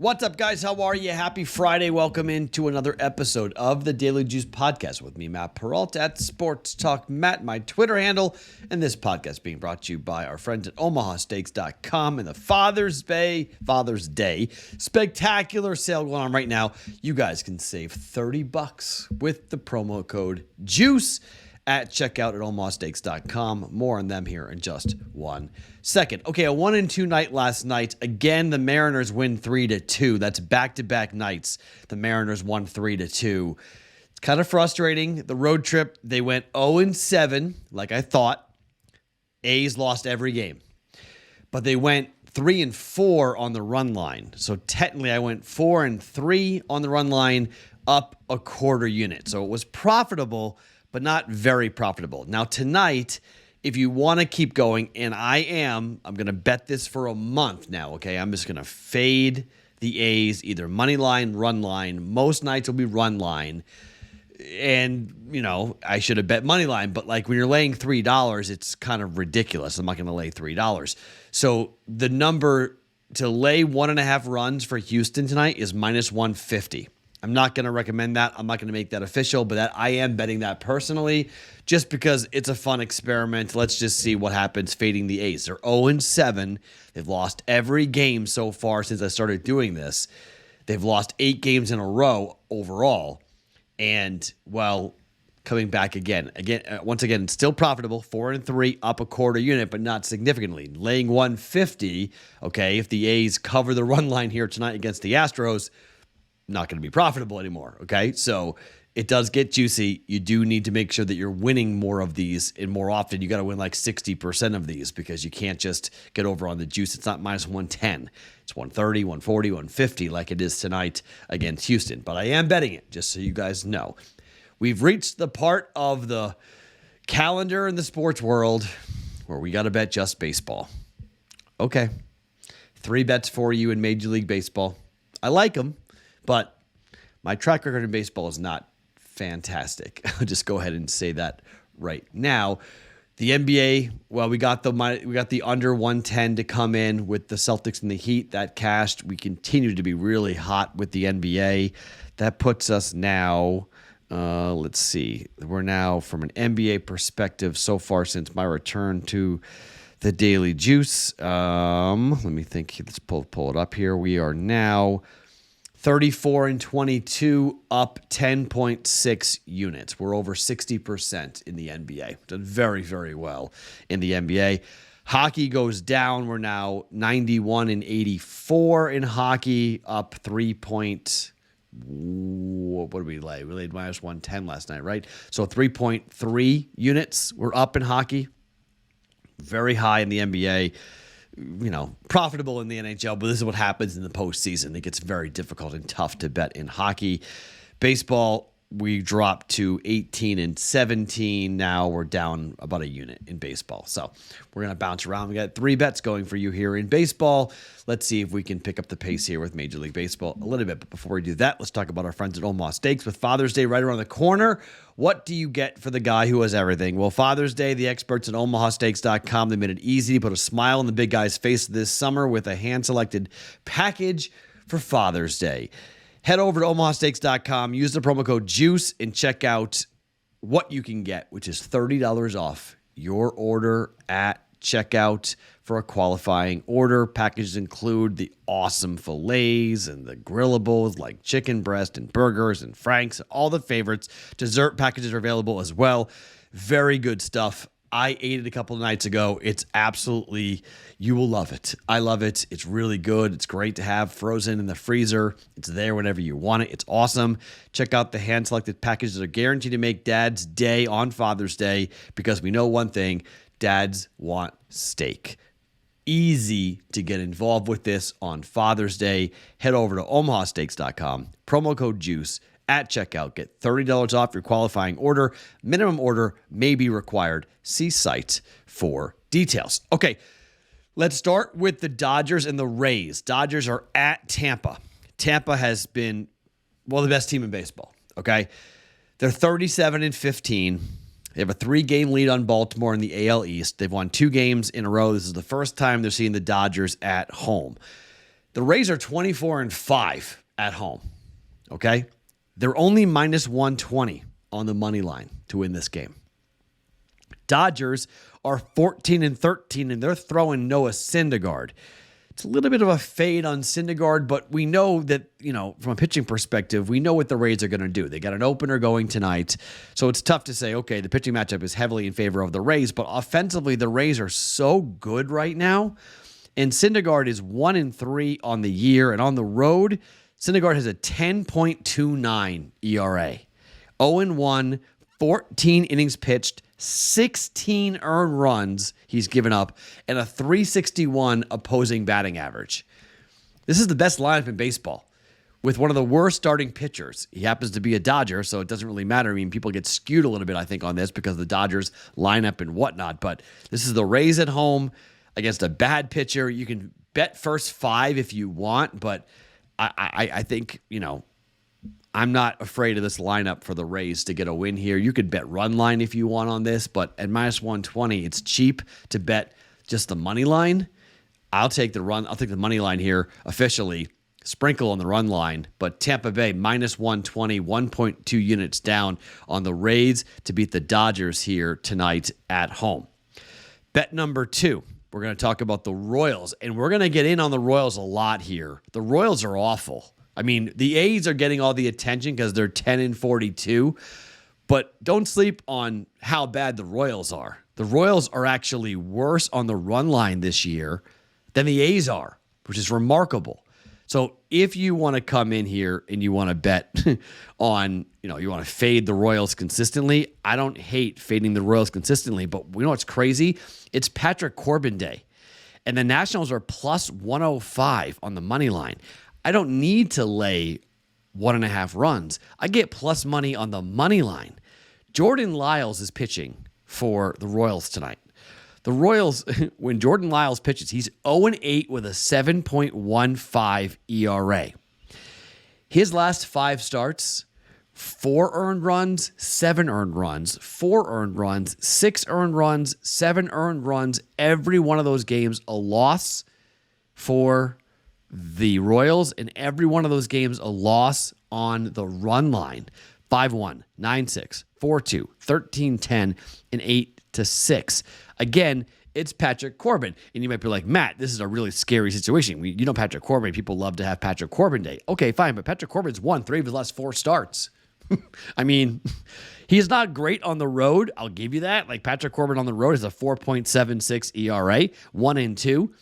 What's up, guys? How are you? Happy Friday. Welcome into another episode of the Daily Juice Podcast with me, Matt Perrault at Sports Talk Matt, my Twitter handle, and this podcast being brought to you by our friends at OmahaSteaks.com and the Father's Day spectacular sale going on right now. You guys can save $30 with the promo code JUICE at checkout at OmahaSteaks.com. More on them here in just 1 second. Okay, a 1-2 night last night. Again, the Mariners win 3-2. That's back-to-back nights. The Mariners won 3-2. It's kind of frustrating. The road trip, they went 0-7, like I thought. A's lost every game. But they went 3-4 on the run line. So technically, I went 4-3 on the run line, up a quarter unit. So it was profitable, but not very profitable. Now tonight, if you want to keep going, and I'm going to bet this for a month now, okay? I'm just going to fade the A's, either money line, run line. Most nights will be run line. And, I should have bet money line, but like when you're laying $3, it's kind of ridiculous. I'm not going to lay $3. So the number to lay 1.5 runs for Houston tonight is -150. I'm not going to recommend that. I'm not going to make that official, but I am betting that personally just because it's a fun experiment. Let's just see what happens fading the A's. They're 0-7. They've lost every game so far since I started doing this. They've lost 8 games in a row overall. And, coming back again, once again, it's still profitable, 4-3, up a quarter unit, but not significantly. Laying 150, okay, if the A's cover the run line here tonight against the Astros, not going to be profitable anymore, okay? So it does get juicy. You do need to make sure that you're winning more of these, and more often you got to win like 60% of these because you can't just get over on the juice. It's not -110. It's 130, 140, 150 like it is tonight against Houston. But I am betting it, just so you guys know. We've reached the part of the calendar in the sports world where we got to bet just baseball. Okay. 3 bets for you in Major League Baseball. I like them. But my track record in baseball is not fantastic. I'll just go ahead and say that right now. The NBA, we got the under 110 to come in with the Celtics and the Heat. That cashed. We continue to be really hot with the NBA. That puts us now, let's see. We're now, from an NBA perspective, so far since my return to the Daily Juice. Let me think. Let's pull it up here. We are now 34-22, up 10.6 units. We're over 60% in the NBA. Done very, very well in the NBA. Hockey goes down. We're now 91-84 in hockey, up 3 point. What did we lay? We laid -110 last night, right? So 3.3 units. We're up in hockey. Very high in the NBA. Profitable in the NHL, but this is what happens in the postseason. It gets very difficult and tough to bet in hockey. Baseball, we dropped to 18-17. Now we're down about a unit in baseball. So we're going to bounce around. We got 3 bets going for you here in baseball. Let's see if we can pick up the pace here with Major League Baseball a little bit. But before we do that, let's talk about our friends at Omaha Steaks. With Father's Day right around the corner, what do you get for the guy who has everything? Well, Father's Day, the experts at OmahaSteaks.com, they made it easy to put a smile on the big guy's face this summer with a hand-selected package for Father's Day. Head over to OmahaSteaks.com, use the promo code JUICE, and check out what you can get, which is $30 off your order at checkout for a qualifying order. Packages include the awesome fillets and the grillables like chicken breast and burgers and Frank's, all the favorites. Dessert packages are available as well. Very good stuff. I ate it a couple of nights ago. It's absolutely, you will love it. I love it. It's really good. It's great to have frozen in the freezer. It's there whenever you want it. It's awesome. Check out the hand-selected packages that are guaranteed to make Dad's day on Father's Day, because we know one thing, dads want steak. Easy to get involved with this on Father's Day. Head over to omahasteaks.com, promo code JUICE. At checkout, get $30 off your qualifying order. Minimum order may be required. See site for details. Okay, let's start with the Dodgers and the Rays. Dodgers are at Tampa. Tampa has been, the best team in baseball, okay? They're 37-15. They have a 3-game lead on Baltimore in the AL East. They've won 2 games in a row. This is the first time they're seeing the Dodgers at home. The Rays are 24-5 at home, okay? They're only minus 120 on the money line to win this game. Dodgers are 14-13, and they're throwing Noah Syndergaard. It's a little bit of a fade on Syndergaard, but we know that, from a pitching perspective, we know what the Rays are going to do. They got an opener going tonight, so it's tough to say, okay, the pitching matchup is heavily in favor of the Rays, but offensively, the Rays are so good right now, and Syndergaard is 1-3 on the year, and on the road, Syndergaard has a 10.29 ERA. 0-1, 14 innings pitched, 16 earned runs he's given up, and a 361 opposing batting average. This is the best lineup in baseball with one of the worst starting pitchers. He happens to be a Dodger, so it doesn't really matter. I mean, people get skewed a little bit, I think, on this because of the Dodgers lineup and whatnot, but this is the Rays at home against a bad pitcher. You can bet first 5 if you want, but I think, I'm not afraid of this lineup for the Rays to get a win here. You could bet run line if you want on this, but at minus 120, it's cheap to bet just the money line. I'll take the money line here officially, sprinkle on the run line, but Tampa Bay minus 120, 1.2 units down on the Rays to beat the Dodgers here tonight at home. Bet number 2, we're going to talk about the Royals, and we're going to get in on the Royals a lot here. The Royals are awful. I mean, the A's are getting all the attention because they're 10-42, but don't sleep on how bad the Royals are. The Royals are actually worse on the run line this year than the A's are, which is remarkable. So if you want to come in here and you want to bet on, you want to fade the Royals consistently, I don't hate fading the Royals consistently, but you know what's crazy? It's Patrick Corbin Day, and the Nationals are plus 105 on the money line. I don't need to lay 1.5 runs. I get plus money on the money line. Jordan Lyles is pitching for the Royals tonight. The Royals, when Jordan Lyles pitches, he's 0-8 with a 7.15 ERA. His last 5 starts, 4 earned runs, 7 earned runs, 4 earned runs, 6 earned runs, 7 earned runs. Every one of those games a loss for the Royals, and every one of those games a loss on the run line. 5-1, 9-6, 4-2, 13-10, and 8-6. Again, it's Patrick Corbin. And you might be like, Matt, this is a really scary situation. Patrick Corbin, people love to have Patrick Corbin Day. Okay, fine, but Patrick Corbin's won 3 of his last 4 starts. I mean, he's not great on the road. I'll give you that. Like Patrick Corbin on the road is a 4.76 ERA, 1-2.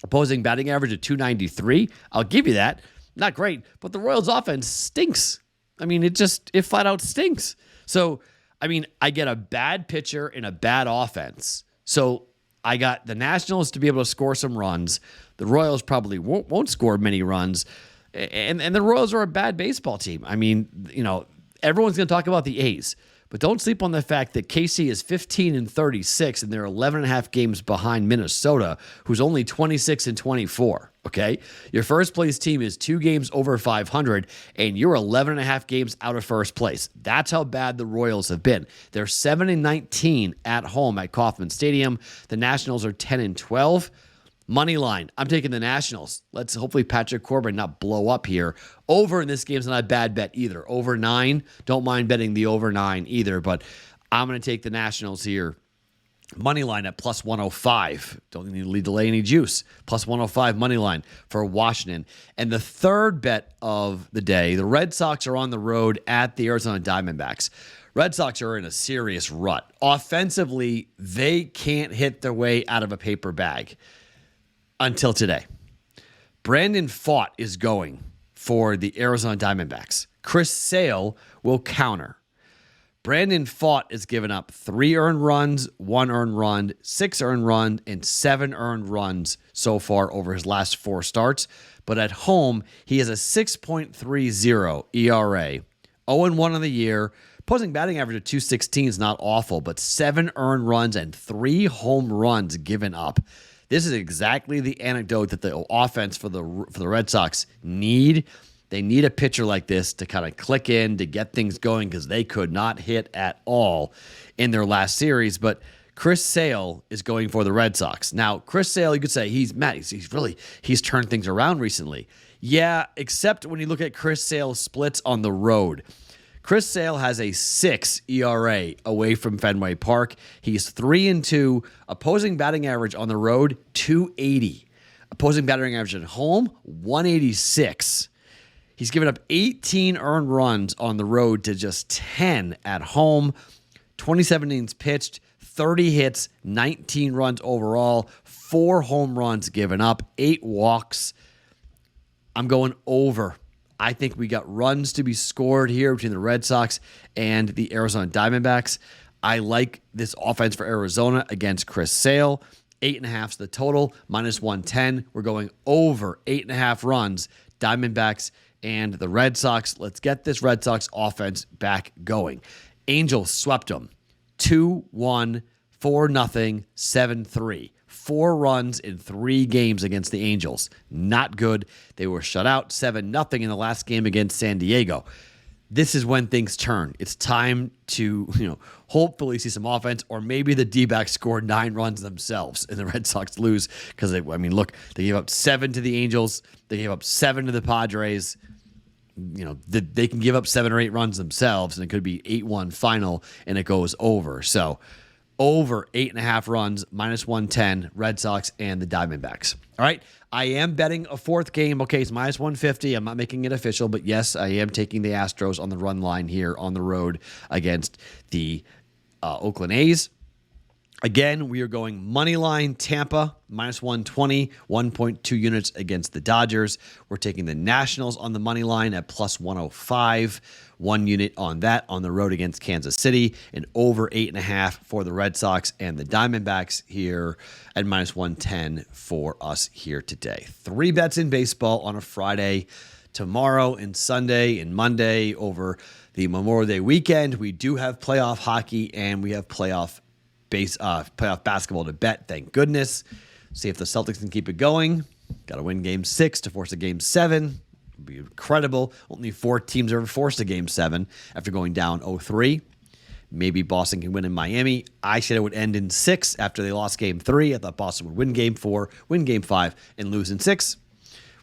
Opposing batting average of 293. I'll give you that. Not great, but the Royals offense stinks. I mean, it flat out stinks. So, I get a bad pitcher and a bad offense. So I got the Nationals to be able to score some runs. The Royals probably won't score many runs. And the Royals are a bad baseball team. Everyone's going to talk about the A's. But don't sleep on the fact that KC is 15-36 and they're 11.5 games behind Minnesota, who's only 26-24. Okay, your first place team is 2 games over 500, and you're 11.5 games out of first place. That's how bad the Royals have been. They're 7-19 at home at Kauffman Stadium. The Nationals are 10-12. Money line, I'm taking the Nationals. Let's hopefully Patrick Corbin not blow up here. Over in this game's not a bad bet either. Over 9, don't mind betting the over 9 either, but I'm going to take the Nationals here. Money line at plus 105. Don't need to lay any juice. Plus 105 money line for Washington. And the third bet of the day, the Red Sox are on the road at the Arizona Diamondbacks. Red Sox are in a serious rut. Offensively, they can't hit their way out of a paper bag. Until today. Brandon Pfaadt is going for the Arizona Diamondbacks. Chris Sale will counter. Brandon Pfaadt has given up 3 earned runs, 1 earned run, 6 earned runs, and 7 earned runs so far over his last 4 starts. But at home, he has a 6.30 ERA, 0-1 on the year. Opposing batting average of 216 is not awful, but 7 earned runs and 3 home runs given up. This is exactly the anecdote that the offense for the Red Sox need. They need a pitcher like this to kind of click in, to get things going, because they could not hit at all in their last series. But Chris Sale is going for the Red Sox. Now, Chris Sale, you could say he's turned things around recently. Yeah, except when you look at Chris Sale's splits on the road. Chris Sale has a 6 ERA away from Fenway Park. He's 3-2. Opposing batting average on the road, 280. Opposing batting average at home, 186. He's given up 18 earned runs on the road to just 10 at home. 27 innings pitched, 30 hits, 19 runs overall, 4 home runs given up, 8 walks. I'm going over. I think we got runs to be scored here between the Red Sox and the Arizona Diamondbacks. I like this offense for Arizona against Chris Sale. 8.5 is the total, minus 110. We're going over 8.5 runs, Diamondbacks and the Red Sox. Let's get this Red Sox offense back going. Angels swept them 2-1, 4-0, 7-3. 4 runs in 3 games against the Angels. Not good. They were shut out 7-0 in the last game against San Diego. This is when things turn. It's time to, hopefully see some offense, or maybe the D-backs score 9 runs themselves and the Red Sox lose because they gave up 7 to the Angels. They gave up 7 to the Padres. They can give up 7 or 8 runs themselves, and it could be 8-1 final, and it goes over. So over 8.5 runs, minus 110, Red Sox and the Diamondbacks. All right, I am betting a 4th game. Okay, it's minus 150. I'm not making it official, but yes, I am taking the Astros on the run line here on the road against the Oakland A's. Again, we are going money line Tampa, minus 120, 1.2 units against the Dodgers. We're taking the Nationals on the money line at plus 105, 1 unit on that on the road against Kansas City, and over 8.5 for the Red Sox and the Diamondbacks here at minus 110 for us here today. 3 bets in baseball on a Friday, tomorrow and Sunday and Monday over the Memorial Day weekend. We do have playoff hockey and we have playoff basketball to bet, thank goodness. See if the Celtics can keep it going. Got to win game 6 to force a game 7. It'd be incredible. Only 4 teams ever forced a game 7 after going down 0-3. Maybe Boston can win in Miami. I said it would end in 6 after they lost game 3. I thought Boston would win game 4, win game 5, and lose in 6.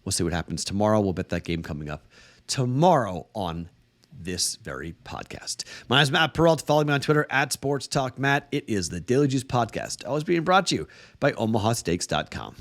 We'll see what happens tomorrow. We'll bet that game coming up tomorrow on this very podcast. My name is Matt Perrault. Follow me on Twitter at Sports Talk Matt. It is the Daily Juice Podcast, always being brought to you by OmahaSteaks.com.